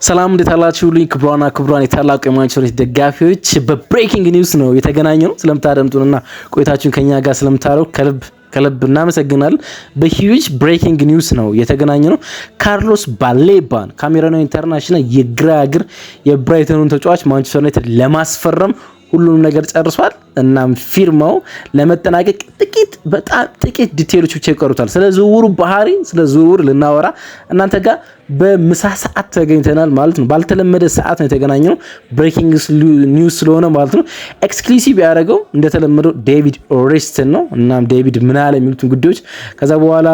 ሰላም እንዴት አላችሁልኝ? ክብሯን የታላቁ የማንቸስተር ዩናይትድ ደጋፊዎች በብሬኪንግ ኒውስ ነው የተገናኘነው። ስለምታደምጡንና ቆይታችሁን ከኛ ጋር ስለምታደርጉ ከልብ እናመሰግናለን። በሂውጅ ብሬኪንግ ኒውስ ነው የተገናኘነው። ካርሎስ ባሌባን ካሜሮናዊ ኢንተርናሽናል የግራ እግር የብራይተኑን ተጫዋች ማንቸስተር ዩናይትድ ለማስፈረም ሁሉንም ነገር ጨርሷል። እናም ፊርማው ለመጠናቀቅ በጣም ጥቂት ዲቴይሎች ብቻ ይቀሩታል። ስለ ዝውውሩ ባህሪ ስለ ዝውውሩ ልናወራ እናንተ ጋር በምሳ ሰዓት ተገኝተናል ማለት ነው። ባልተለመደ ሰዓት ነው የተገናኘነው። ብሬኪንግ ኒውስ ስለሆነ ማለት ነው። ኤክስክሉሲቭ ያደረገው እንደተለመደው ዴቪድ ኦሬስትን ነው። እናም ዴቪድ ምን አለ የሚሉትን ጉዳዮች ከዛ በኋላ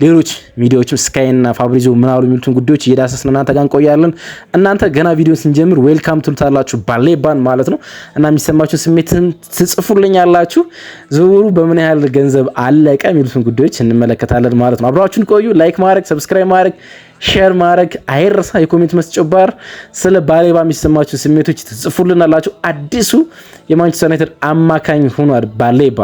ሌሎች ሚዲያዎችም ስካይ እና ፋብሪዞ ምን አሉ የሚሉትን ጉዳዮች እየዳሰስን እናንተ ጋር እንቆያለን። እናንተ ገና ቪዲዮን ስንጀምር ዌልካም ትሉታላችሁ ባሌባን ማለት ነው እና የሚሰማችሁን ስሜትን ትጽፉልኝ ያላችሁ ዝውውሩ በምን ያህል ገንዘብ አለቀ የሚሉትን ጉዳዮች እንመለከታለን ማለት ነው። አብራችሁን ቆዩ። ላይክ ማድረግ፣ ሰብስክራይብ ማድረግ፣ ሼር ማድረግ አይረሳ። የኮሜንት መስጫው ባር ስለ ባሌባ የሚሰማችሁ ስሜቶች ትጽፉልናላችሁ። አዲሱ የማንቸስተር ዩናይትድ አማካኝ ሆኗል ባሌባ።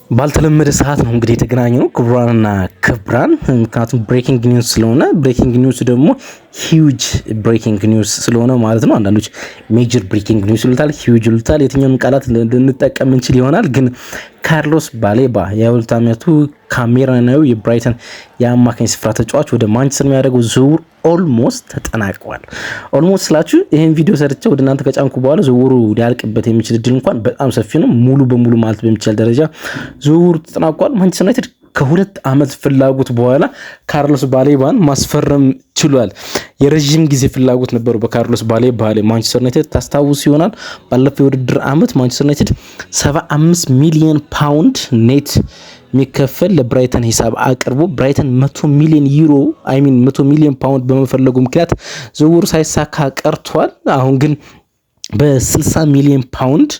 ባልተለመደ ሰዓት ነው እንግዲህ የተገናኘው ክብራንና ክብራን። ምክንያቱም ብሬኪንግ ኒውስ ስለሆነ ብሬኪንግ ኒውስ ደግሞ ሂውጅ ብሬኪንግ ኒውስ ስለሆነ ማለት ነው። አንዳንዶች ሜጀር ብሬኪንግ ኒውስ ይሉታል፣ ሂውጅ ይሉታል። የትኛውም ቃላት ልንጠቀም እንችል ይሆናል። ግን ካርሎስ ባሌባ የ22 ዓመቱ ካሜሮናዊ የብራይተን የአማካኝ ስፍራ ተጫዋች ወደ ማንቸስተር የሚያደርገው ዝውውር ኦልሞስት ተጠናቋል። ኦልሞስት ስላችሁ ይሄን ቪዲዮ ሰርቼ ወደ እናንተ ከጫንኩ በኋላ ዝውውሩ ሊያልቅበት የሚችል እድል እንኳን በጣም ሰፊ ነው። ሙሉ በሙሉ ማለት በሚችል ደረጃ ዝውውሩ ተጠናቋል። ማንቸስተር ዩናይትድ ከሁለት ዓመት ፍላጎት በኋላ ካርሎስ ባሌባን ማስፈረም ችሏል። የረጅም ጊዜ ፍላጎት ነበሩ በካርሎስ ባሌባ ላይ ማንቸስተር ዩናይትድ ታስታውሱ ይሆናል። ባለፈው የውድድር ዓመት ማንቸስተር ዩናይትድ 75 ሚሊዮን ፓውንድ ኔት የሚከፈል ለብራይተን ሂሳብ አቅርቦ ብራይተን 100 ሚሊዮን ፓውንድ በመፈለጉ ምክንያት ዝውውሩ ሳይሳካ ቀርቷል። አሁን ግን በ60 ሚሊዮን ፓውንድ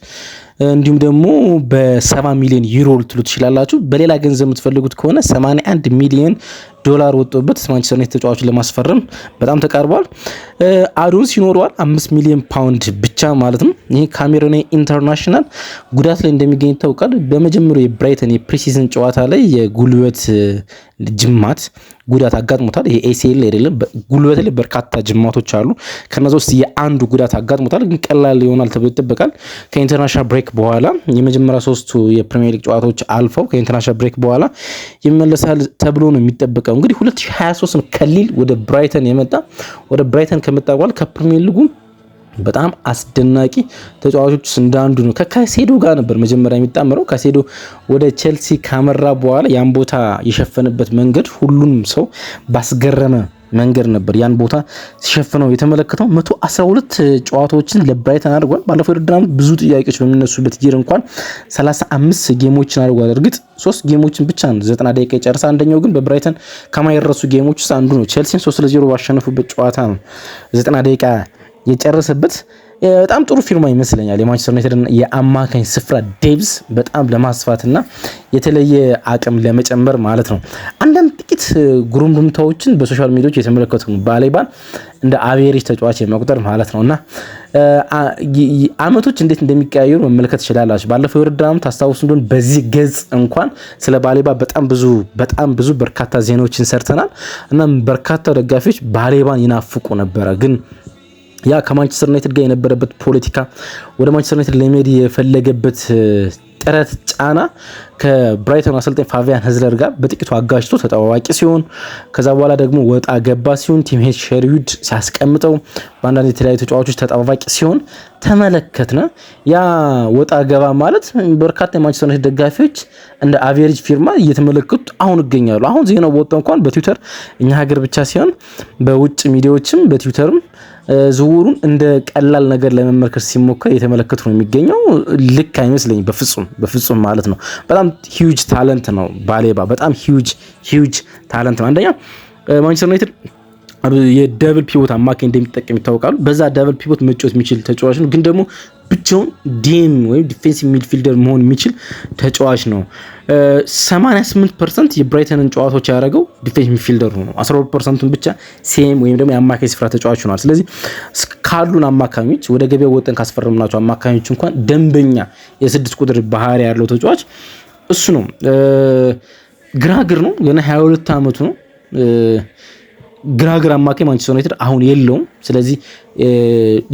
እንዲሁም ደግሞ በ70 ሚሊዮን ዩሮ ልትሉ ትችላላችሁ። በሌላ ገንዘብ የምትፈልጉት ከሆነ 81 ሚሊዮን ዶላር ወጥቶበት ማንቸስተር ዩናይትድ ተጫዋቹን ለማስፈረም በጣም ተቃርቧል። አዶንስ ይኖረዋል 5 ሚሊዮን ፓውንድ ብቻ ማለት ነው። ይህ ካሜሮናዊ ኢንተርናሽናል ጉዳት ላይ እንደሚገኝ ይታወቃል። በመጀመሪያው የብራይተን የፕሪሲዝን ጨዋታ ላይ የጉልበት ጅማት ጉዳት አጋጥሞታል። ይሄ ኤሲኤል አይደለም፣ ጉልበት ላይ በርካታ ጅማቶች አሉ። ከነዛ ውስጥ የአንዱ ጉዳት አጋጥሞታል፣ ግን ቀላል ይሆናል ተብሎ ይጠበቃል። ከኢንተርናሽናል ብሬክ በኋላ የመጀመሪያ ሶስቱ የፕሪሚየር ሊግ ጨዋታዎች አልፈው ከኢንተርናሽናል ብሬክ በኋላ ይመለሳል ተብሎ ነው የሚጠበቀው። እንግዲህ 2023 ነው ከሊል ወደ ብራይተን የመጣ። ወደ ብራይተን ከመጣ በኋላ ከፕሪሚየር ሊጉ በጣም አስደናቂ ተጫዋቾች እንዳንዱ ነው። ከካሴዶ ጋር ነበር መጀመሪያ የሚጣመረው። ካሴዶ ወደ ቼልሲ ካመራ በኋላ ያን ቦታ የሸፈነበት መንገድ ሁሉንም ሰው ባስገረመ መንገድ ነበር ያን ቦታ ሲሸፍነው የተመለከተው። 112 ጨዋታዎችን ለብራይተን አድርጓል። ባለፈው ውድድር ዓመት ብዙ ጥያቄዎች በሚነሱበት ጊዜ እንኳን 35 ጌሞችን አድርጓል። እርግጥ 3 ጌሞችን ብቻ ነው 90 ደቂቃ የጨረሰ። አንደኛው ግን በብራይተን ከማይረሱ ጌሞች ውስጥ አንዱ ነው። ቼልሲን 3-0 ባሸነፉበት ጨዋታ ነው 90 ደቂቃ የጨረሰበት። በጣም ጥሩ ፊርማ ይመስለኛል። የማንቸስተር ዩናይትድ የአማካኝ ስፍራ ዴቭስ በጣም ለማስፋትና የተለየ አቅም ለመጨመር ማለት ነው። አንዳንድ ጥቂት ጉሩምዱምታዎችን በሶሻል ሚዲያዎች የተመለከቱ ባሌባን እንደ አቬሬጅ ተጫዋች የመቁጠር ማለት ነውና አመቶች እንዴት እንደሚቀያየሩ መመልከት ይችላላችሁ። ባለፈው የውድድር ዓመት ታስታውሱ እንደሆነ በዚህ ገጽ እንኳን ስለ ባሌባ በጣም ብዙ በርካታ ዜናዎችን ሰርተናል እና በርካታ ደጋፊዎች ባሌባን ይናፍቁ ነበረ። ግን ያ ከማንቸስተር ዩናይትድ ጋር የነበረበት ፖለቲካ ወደ ማንቸስተር ዩናይትድ ለመሄድ የፈለገበት ጥረት ጫና ከብራይተን አሰልጣኝ ፋቢያን ሄዝለር ጋር በጥቂቱ አጋጭቶ ተጠዋዋቂ ሲሆን ከዛ በኋላ ደግሞ ወጣ ገባ ሲሆን ቲም ሼርዊድ ሲያስቀምጠው በአንዳንድ የተለያዩ ተጫዋቾች ተጠባባቂ ሲሆን ተመለከትነ። ያ ወጣ ገባ ማለት በርካታ የማንቸስተር ዩናይትድ ደጋፊዎች እንደ አቬሬጅ ፊርማ እየተመለከቱ አሁን ይገኛሉ። አሁን ዜናው ወጣው እንኳን በትዊተር እኛ ሀገር ብቻ ሲሆን በውጭ ሚዲያዎችም በትዊተርም ዝውውሩን እንደ ቀላል ነገር ለመመልከት ሲሞከር እየተመለከቱ ነው የሚገኘው። ልክ አይመስለኝም በፍጹም ማለት ነው። በጣም ሂውጅ ታለንት ነው ባሌባ፣ በጣም ሂውጅ ታለንት ነው። አንደኛ ማንቸስተር ዩናይትድ የደብል ፒቮት አማካኝ እንደሚጠቀም ይታወቃሉ። በዛ ደብል ፒቮት መጫወት የሚችል ተጫዋች ነው። ግን ደግሞ ብቻውን ዲኤም ወይም ዲፌንሲቭ ሚድፊልደር መሆን የሚችል ተጫዋች ነው። 88% የብራይተንን ጨዋታዎች ያደረገው ዲፌንሲቭ ሚድፊልደር ነው። 12%ን ብቻ ሴም ወይም ደግሞ የአማካይ ስፍራ ተጫዋች ሆኗል። ስለዚህ ካሉን አማካኞች ወደ ገበያው ወጥተን ካስፈረምናቸው አማካኞች እንኳን ደንበኛ የ6 ቁጥር ባህሪ ያለው ተጫዋች እሱ ነው። ግራግር ነው፣ ገና 22 ዓመቱ ነው። ግራግር አማካይ ማንቸስተር ዩናይትድ አሁን የለውም። ስለዚህ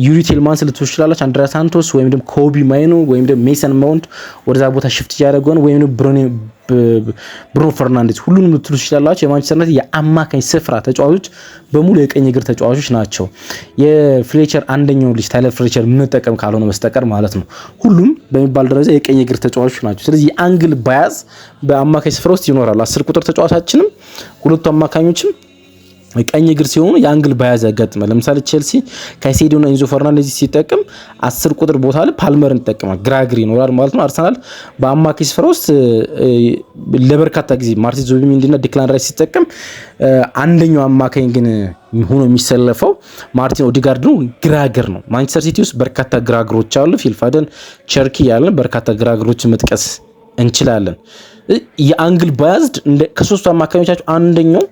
ዩሪ ቲልማንስ ልትወስድ ትችላለች፣ አንድሪያ ሳንቶስ ወይም ደግሞ ኮቢ ማይኖ ወይም ደግሞ ሜሰን ማውንት ወደዛ ቦታ ሽፍት እያደረገ ነው፣ ወይም ብሩኖ ፈርናንዴዝ ሁሉንም ልትሉ ትችላላችሁ። የማንቸስተር ዩናይትድ የአማካኝ ስፍራ ተጫዋቾች በሙሉ የቀኝ እግር ተጫዋቾች ናቸው። የፍሌቸር አንደኛው ልጅ ታይለር ፍሌቸር የምንጠቀም ካልሆነ በስተቀር ማለት ነው። ሁሉም በሚባል ደረጃ የቀኝ እግር ተጫዋቾች ናቸው። ስለዚህ የአንግል ባያዝ በአማካኝ ስፍራ ውስጥ ይኖራል። 10 ቁጥር ተጫዋቻችንም ሁለቱ አማካኞችም ቀኝ እግር ሲሆኑ የአንግል ባያዝ ያጋጥማል። ለምሳሌ ቼልሲ ካይሴዶና ኢንዞ ፈርናንዴዝ ሲጠቀም 10 ቁጥር ቦታ ላይ ፓልመርን ይጠቀማል፣ ግራ እግር ይኖራል ማለት ነው። አርሰናል በአማካይ ስፍራ ውስጥ ለበርካታ ጊዜ ማርቲን ዙቢሜንዲና ዲክላን ራይስ ሲጠቀም አንደኛው አማካኝ ግን ሆኖ የሚሰለፈው ማርቲን ኦዲጋርድ ነው፣ ግራ እግር ነው። ማንቸስተር ሲቲ ውስጥ በርካታ ግራ እግሮች አሉ። ፊልፋደን፣ ቸርኪ ያለን በርካታ ግራ እግሮችን መጥቀስ እንችላለን። የአንግል ባያዝድ ከሶስቱ አማካኞቻቸው አንደኛው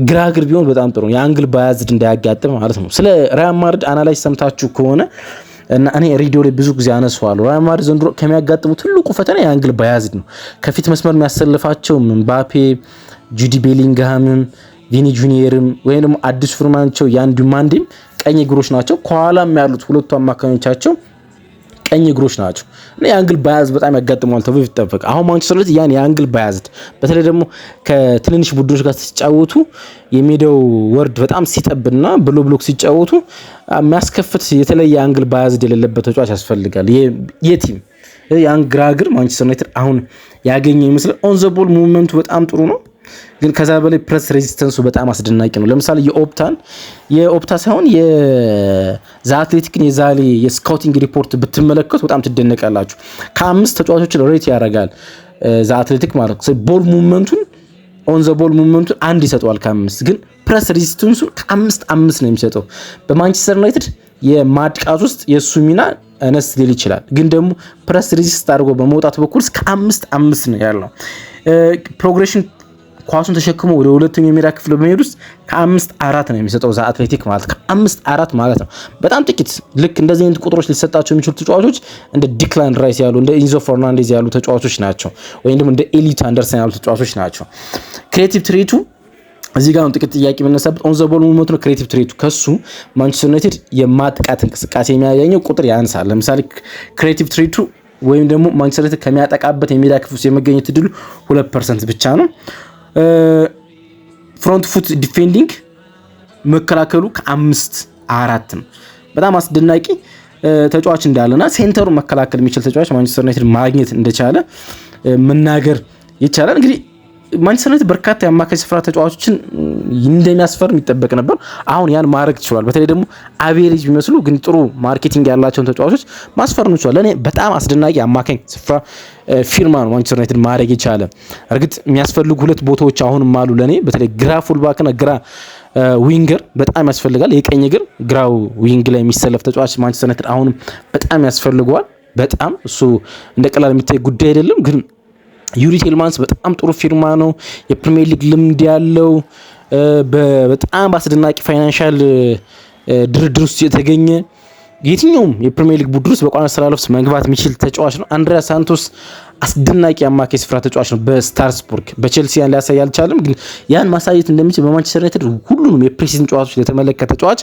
ግራግር ቢሆን በጣም ጥሩ ነው፣ የአንግል ባያዝድ እንዳያጋጥም ማለት ነው። ስለ ሪያል ማድሪድ አናላይዝ ሰምታችሁ ከሆነ እና እኔ ሬዲዮ ላይ ብዙ ጊዜ አነሳዋለሁ፣ ሪያል ማድሪድ ዘንድሮ ከሚያጋጥሙ ትልቁ ፈተና የአንግል ባያዝድ ነው። ከፊት መስመር የሚያሰልፋቸው ምባፔ፣ ጁዲ ቤሊንግሃምም፣ ቪኒ ጁኒየርም ወይም ደግሞ አዲሱ ፍርማንቸው ያን ዱማንዲም ቀኝ እግሮች ናቸው። ከኋላም ያሉት ሁለቱ አማካኞቻቸው ቀኝ እግሮች ናቸው እና የአንግል ባያዝ በጣም ያጋጥመዋል ተብሎ ይጠበቃል። አሁን ማንቸስተር ዩናይትድ ያን የአንግል ባያዝድ በተለይ ደግሞ ከትንንሽ ቡድኖች ጋር ሲጫወቱ የሜዳው ወርድ በጣም ሲጠብና ብሎ ብሎክ ሲጫወቱ የሚያስከፍት የተለየ አንግል ባያዝድ የሌለበት ተጫዋች ያስፈልጋል የቲም ያን ግራግር ማንቸስተር ዩናይትድ አሁን ያገኘ ይመስላል። ኦን ዘ ቦል ሙቭመንቱ በጣም ጥሩ ነው፣ ግን ከዛ በላይ ፕሬስ ሬዚስተንሱ በጣም አስደናቂ ነው። ለምሳሌ የኦፕታ ሳይሆን የዛ አትሌቲክን የዛሬ የስካውቲንግ ሪፖርት ብትመለከቱ በጣም ትደነቃላችሁ። ከ5 ተጫዋቾችን ሬት ያደርጋል ዛ አትሌቲክ ማለት ነው። ቦል ሙቭመንቱን ኦን ዘ ቦል ሙቭመንቱን 1 ይሰጠዋል ከ5፣ ግን ፕሬስ ሬዚስተንሱ ከ5 ነው የሚሰጠው። በማንቸስተር ዩናይትድ የማጥቃት ውስጥ የሱ ሚና አነስ ሊል ይችላል፣ ግን ደግሞ ፕሬስ ሬዚስት አድርጎ በመውጣት በኩል እስከ 5 ነው ያለው። ፕሮግሬሽን ኳሱን ተሸክሞ ወደ ሁለተኛው የሜዳ ክፍል በመሄድ ውስጥ ከ5-4 ነው የሚሰጠው ዛ አትሌቲክ ማለት ከ5-4 ማለት ነው። በጣም ጥቂት ልክ እንደዚህ አይነት ቁጥሮች ሊሰጣቸው የሚችሉ ተጫዋቾች እንደ ዲክላን ራይስ ያሉ እንደ ኢንዞ ፈርናንዴዝ ያሉ ተጫዋቾች ናቸው፣ ወይም ደግሞ እንደ ኤሊት አንደርሰን ያሉ ተጫዋቾች ናቸው። ክሬቲቭ ትሬቱ እዚህ ጋር ነው ጥቂት ጥያቄ የምነሳበት። ኦን ዘ ቦል ሙቭመንት ነው ክሬቲቭ ትሬቱ። ከሱ ማንቸስተር ዩናይትድ የማጥቃት እንቅስቃሴ የሚያገኘው ቁጥር ያንሳል። ለምሳሌ ክሬቲቭ ትሬቱ ወይም ደግሞ ማንቸስተር ዩናይትድ ከሚያጠቃበት የሜዳ ክፍል ውስጥ የመገኘት እድሉ 2% ብቻ ነው። ፍሮንት ፉት ዲፌንዲንግ መከላከሉ ከ5-4 ነው። በጣም አስደናቂ ተጫዋች እንዳለና ሴንተሩን መከላከል የሚችል ተጫዋች ማንቸስተር ዩናይትድ ማግኘት እንደቻለ መናገር ይቻላል። እንግዲህ ማንቸስተር ዩናይትድ በርካታ የአማካይ ስፍራ ተጫዋቾችን እንደሚያስፈርም ይጠበቅ ነበር። አሁን ያን ማድረግ ይችላል። በተለይ ደግሞ አቬሬጅ ቢመስሉ ግን ጥሩ ማርኬቲንግ ያላቸውን ተጫዋቾች ማስፈርም ይችላል። ለኔ በጣም አስደናቂ አማካኝ ስፍራ ፊርማ ነው ማንቸስተር ዩናይትድ ማድረግ ይቻላል። እርግጥ የሚያስፈልጉ 2 ቦታዎች አሁንም አሉ ለኔ፣ በተለይ ግራ ፉልባክ እና ግራ ዊንገር በጣም ያስፈልጋል። የቀኝ እግር ግራው ዊንግ ላይ የሚሰለፍ ተጫዋች ማንቸስተር ዩናይትድ አሁንም በጣም ያስፈልገዋል። በጣም እሱ እንደ ቀላል የሚታይ ጉዳይ አይደለም። ግን ዩሪ ቴልማንስ በጣም ጥሩ ፊርማ ነው። የፕሪሚየር ሊግ ልምድ ያለው በጣም በአስደናቂ ፋይናንሻል ድርድር ውስጥ የተገኘ የትኛውም የፕሪሚየር ሊግ ቡድን ውስጥ በቋሚ አሰላለፍ ውስጥ መግባት የሚችል ተጫዋች ነው። አንድሪያ ሳንቶስ አስደናቂ አማካይ ስፍራ ተጫዋች ነው። በስታርስቡርግ በቼልሲ ያን ሊያሳይ አልቻለም፣ ግን ያን ማሳየት እንደሚችል በማንቸስተር ዩናይትድ ሁሉንም የፕሪሲዝን ጨዋታዎች የተመለከተ ተጫዋች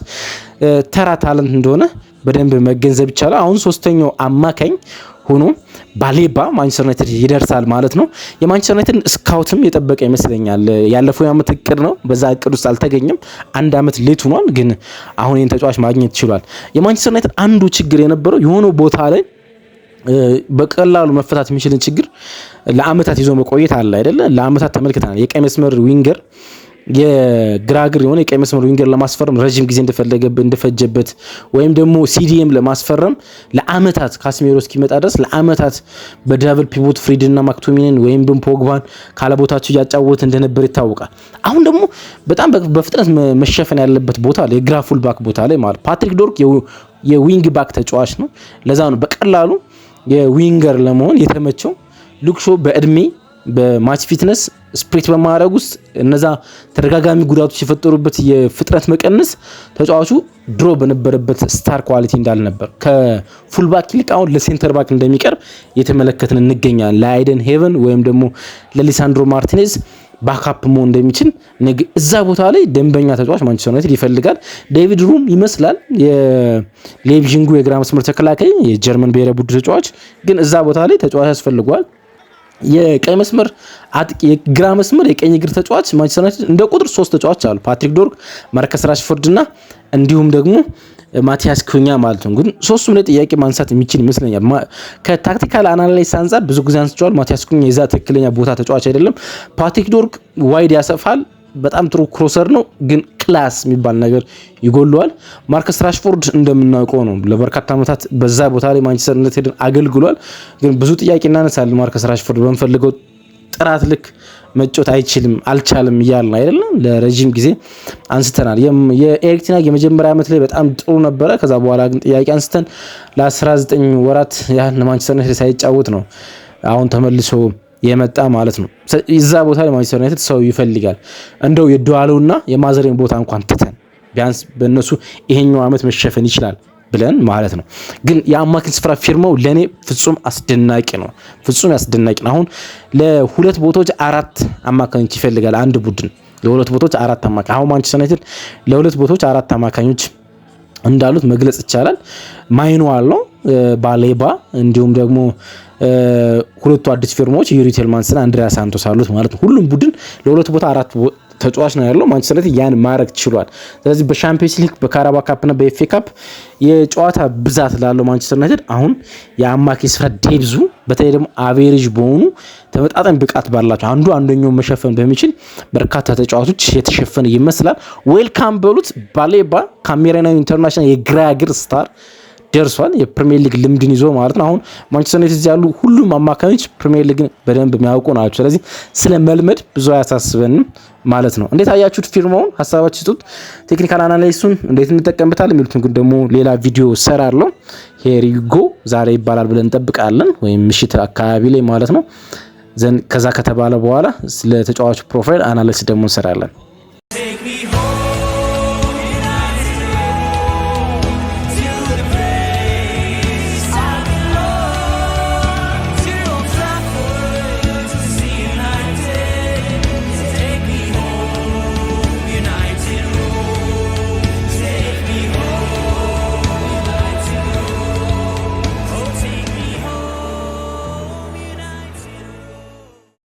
ተራ ታለንት እንደሆነ በደንብ መገንዘብ ይቻላል። አሁን 3ኛው አማካኝ ሆኖ ባሌባ ማንቸስተር ዩናይትድ ይደርሳል ማለት ነው። የማንቸስተር ዩናይትድ ስካውትም የጠበቀ ይመስለኛል። ያለፈው ዓመት እቅድ ነው፣ በዛ እቅድ ውስጥ አልተገኘም። 1 ዓመት ሌት ሆኗል፣ ግን አሁን ይህን ተጫዋች ማግኘት ይችላል። የማንቸስተር ዩናይትድ አንዱ ችግር የነበረው የሆነ ቦታ ላይ በቀላሉ መፈታት የሚችልን ችግር ለአመታት ይዞ መቆየት አለ አይደለ? ለአመታት ተመልክተናል። የቀይ መስመር ዊንገር የግራግር የሆነ የቀይ መስመር ዊንገር ለማስፈረም ረጅም ጊዜ እንደፈጀበት ወይም ደግሞ ሲዲኤም ለማስፈረም ለአመታት ካስሜሮ እስኪመጣ ድረስ ለአመታት በዳብል ፒቮት ፍሪድና ማክቶሚንን ወይም ደግሞ ፖግባን ካለቦታቸው እያጫወተ እንደነበር ይታወቃል። አሁን ደግሞ በጣም በፍጥነት መሸፈን ያለበት ቦታ ላይ የግራ ፉል ባክ ቦታ ላይ ማለት ፓትሪክ ዶርክ የዊንግ ባክ ተጫዋች ነው። ለዛ ነው በቀላሉ የዊንገር ለመሆን የተመቸው። ሉክ ሾው በእድሜ በማች ፊትነስ ስፕሪት በማድረግ ውስጥ እነዛ ተደጋጋሚ ጉዳቶች የፈጠሩበት የፍጥነት መቀነስ ተጫዋቹ ድሮ በነበረበት ስታር ኳሊቲ እንዳልነበር ከፉልባክ ይልቅ አሁን ለሴንተር ባክ እንደሚቀርብ የተመለከትን እንገኛለን። ለአይደን ሄቨን ወይም ደግሞ ለሊሳንድሮ ማርቲኔዝ ባካፕ መሆን እንደሚችል እዛ ቦታ ላይ ደንበኛ ተጫዋች ማንቸስተር ዩናይትድ ይፈልጋል። ዴቪድ ሩም ይመስላል የሌቪዥንጉ የግራ መስመር ተከላካይ የጀርመን ብሔራዊ ቡድን ተጫዋች፣ ግን እዛ ቦታ ላይ ተጫዋች ያስፈልገዋል። የቀይ መስመር አጥቂ የግራ መስመር የቀኝ እግር ተጫዋች ማንቸስተር ዩናይትድ እንደ ቁጥር 3 ተጫዋች አሉ። ፓትሪክ ዶርክ፣ ማርከስ ራሽፎርድ እና እንዲሁም ደግሞ ማቲያስ ኩኛ ማለት ነው። ግን ሶስቱም ላይ ጥያቄ ማንሳት የሚችል ይመስለኛል። ከታክቲካል አናላይስ አንፃር ብዙ ጊዜ አንስቷል። ማቲያስ ኩኛ የዛ ትክክለኛ ቦታ ተጫዋች አይደለም። ፓትሪክ ዶርክ ዋይድ ያሰፋል፣ በጣም ጥሩ ክሮሰር ነው፣ ግን ክላስ የሚባል ነገር ይጎለዋል። ማርከስ ራሽፎርድ እንደምናውቀው ነው ለበርካታ ዓመታት በዛ ቦታ ላይ ማንቸስተር ዩናይትድን አገልግሏል። ግን ብዙ ጥያቄ እናነሳለን። ማርከስ ራሽፎርድ በምፈልገው ጥራት ልክ መጫወት አልቻለም እያልን አይደለም ለረጅም ጊዜ አንስተናል። የኤሪክ ቴን ሃግ የመጀመሪያ ዓመት ላይ በጣም ጥሩ ነበረ። ከዛ በኋላ ግን ጥያቄ አንስተን ለ19 ወራት ያህል ማንቸስተር ዩናይትድ ሳይጫወት ነው አሁን ተመልሶ የመጣ ማለት ነው። እዛ ቦታ ላይ ማንቸስተር ዩናይትድ ሰው ይፈልጋል። እንደው የዱዋሎና የማዘሬን ቦታ እንኳን ትተን ቢያንስ በእነሱ ይሄኛው ዓመት መሸፈን ይችላል ብለን ማለት ነው። ግን የአማካኝ ስፍራ ፊርማው ለኔ ፍጹም አስደናቂ ነው። ፍጹም ያስደናቂ ነው። አሁን ለሁለት ቦታዎች 4 አማካኞች ይፈልጋል አንድ ቡድን። ለሁለት ቦታዎች 4 አማካኝ። አሁን ማንቸስተር ዩናይትድ ለሁለት ቦታዎች 4 አማካኞች እንዳሉት መግለጽ ይቻላል። ማይኑዋል ነው ባሌባ፣ እንዲሁም ደግሞ ሁለቱ አዲስ ፊርማዎች ዩሪ ቴልማንስና አንድሪያ ሳንቶስ አሉት ማለት ነው። ሁሉም ቡድን ለሁለት ቦታ 4 ተጫዋች ነው ያለው። ማንቸስተር ዩናይትድ ያን ማድረግ ችሏል። ስለዚህ በሻምፒዮንስ ሊግ በካራባ ካፕ እና በኤፍኤ ካፕ የጨዋታ ብዛት ላለው ማንቸስተር ዩናይትድ አሁን የአማካኝ ስፍራ ዴብዙ በተለይ ደግሞ አቬሬጅ በሆኑ ተመጣጣኝ ብቃት ባላቸው አንደኛው መሸፈን በሚችል በርካታ ተጫዋቾች የተሸፈነ ይመስላል። ዌልካም በሉት ባሌባ ካሜራናዊ ኢንተርናሽናል የግራ እግር ስታር ደርሷል። የፕሪሚየር ሊግ ልምድን ይዞ ማለት ነው። አሁን ማንቸስተር ዩናይትድ ያሉ ሁሉም አማካኞች ፕሪሚየር ሊግን በደንብ የሚያውቁ ናቸው። ስለዚህ ስለ መልመድ ብዙ አያሳስበንም ማለት ነው። እንዴት አያችሁት ፊርማውን? ሀሳባችሁ ስጡት። ቴክኒካል አናላይሱን እንዴት እንጠቀምበታለን የሚሉትን ግን ደግሞ ሌላ ቪዲዮ ሰራለሁ። ሄሪጎ ዛሬ ይባላል ብለን እንጠብቃለን፣ ወይም ምሽት አካባቢ ላይ ማለት ነው። ከዛ ከተባለ በኋላ ስለ ተጫዋቹ ፕሮፋይል አናላይስ ደግሞ እንሰራለን።